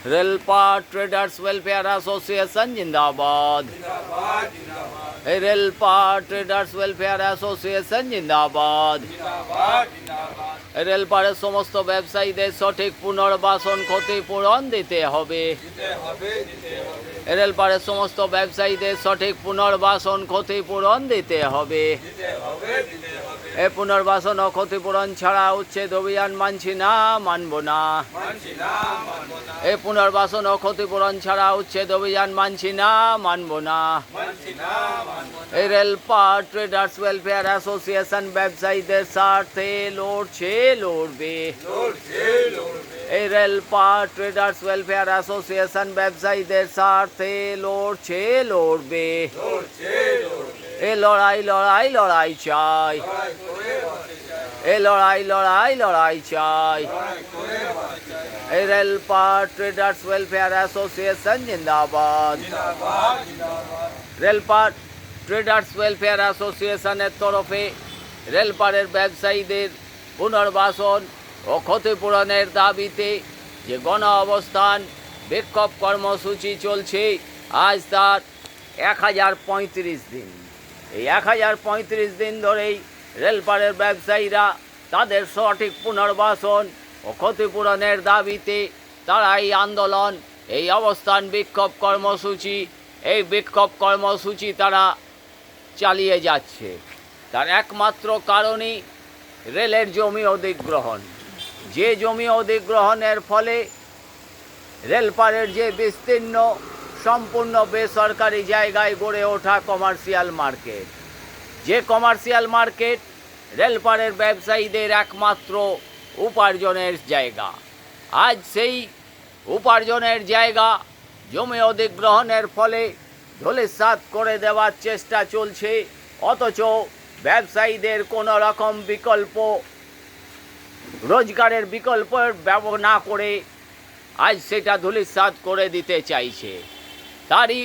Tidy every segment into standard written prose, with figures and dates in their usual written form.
रेलपार traders welfare association जिंदाबाद। रेलपार traders welfare association जिंदाबाद। रेलपारेर समस्त व्यवसायीदेर सठिक पुनर्बासन क्षतिपूरण दिते हबे। रेलपारेर समस्त व्यवसायीदेर सठिक पुनर्बासन क्षतिपूरण दिते हबे। ए पुनर्बासन और क्षतिपूरण छाड़ा उच्छेद अभियान मानछि ना, मानबो ना। ए पुनर्बासन और क्षतिपूरण छाड़ा उच्छेद अभियान मानछि ना, मानबो ना। ए रेलपार ट्रेडार्स वेलफेयर एसोसिएशन व्यवसायीदेर स्वार्थे लड़ছে लड़বে। এই রেলপার ট্রেডার্স ওয়েলফেয়ার অ্যাসোসিয়েশন ব্যবসায়ীদের স্বার্থে লড়ছে লড়বে। এই লড়াই লড়াই লড়াই চাই। এই লড়াই লড়াই লড়াই চাই। এই রেলপার ট্রেডার্স ওয়েলফেয়ার অ্যাসোসিয়েশন জিন্দাবাদ। রেলপার ট্রেডার্স ওয়েলফেয়ার অ্যাসোসিয়েশনের তরফে রেলপারের ব্যবসায়ীদের পুনর্বাসন ও ক্ষতিপূরণের দাবিতে যে গণ অবস্থান বিক্ষোভ কর্মসূচি চলছে, আজ তার 1035 দিন। এই 1035 দিন ধরেই রেলপারের ব্যবসায়ীরা তাদের সঠিক পুনর্বাসন ও ক্ষতিপূরণের দাবিতে তারা এই আন্দোলন, এই অবস্থান বিক্ষোভ কর্মসূচি, এই বিক্ষোভ কর্মসূচি তারা চালিয়ে যাচ্ছে। তার একমাত্র কারণই রেলের জমি অধিগ্রহণ। যে জমি অধিগ্রহণের ফলে রেলপারের যে বিস্তীর্ণ সম্পূর্ণ বেসরকারি জায়গায় গড়ে ওঠা কমার্শিয়াল মার্কেট, যে কমার্শিয়াল মার্কেট রেলপারের ব্যবসায়ীদের একমাত্র উপার্জনের জায়গা, আজ সেই উপার্জনের জায়গা জমি অধিগ্রহণের ফলে ধূলিসাৎ করে দেওয়ার চেষ্টা চলছে। অথচ ব্যবসায়ীদের কোনো রকম বিকল্প রোজগারের বিকল্প ব্যবহার না করে আজ সেটা ধূলিসাৎ করে দিতে চাইছে। তারই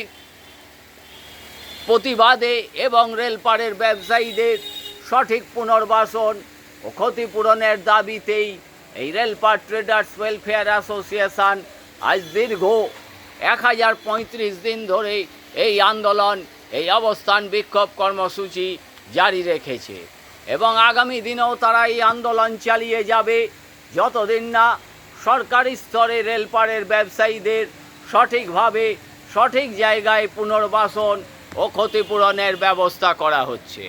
প্রতিবাদে এবং রেলপারের ব্যবসায়ীদের সঠিক পুনর্বাসন ও ক্ষতিপূরণের দাবিতেই এই রেলপার ট্রেডার্স ওয়েলফেয়ার অ্যাসোসিয়েশন আজ দীর্ঘ 1035 দিন ধরে এই আন্দোলন, এই অবস্থান বিক্ষোভ কর্মসূচি জারি রেখেছে এবং আগামী দিনেও তারা এই আন্দোলন চালিয়ে যাবে যতদিন না সরকারি স্তরে রেলপারের ব্যবসায়ীদের সঠিকভাবে সঠিক জায়গায় পুনর্বাসন ও ক্ষতিপূরণের ব্যবস্থা করা হচ্ছে।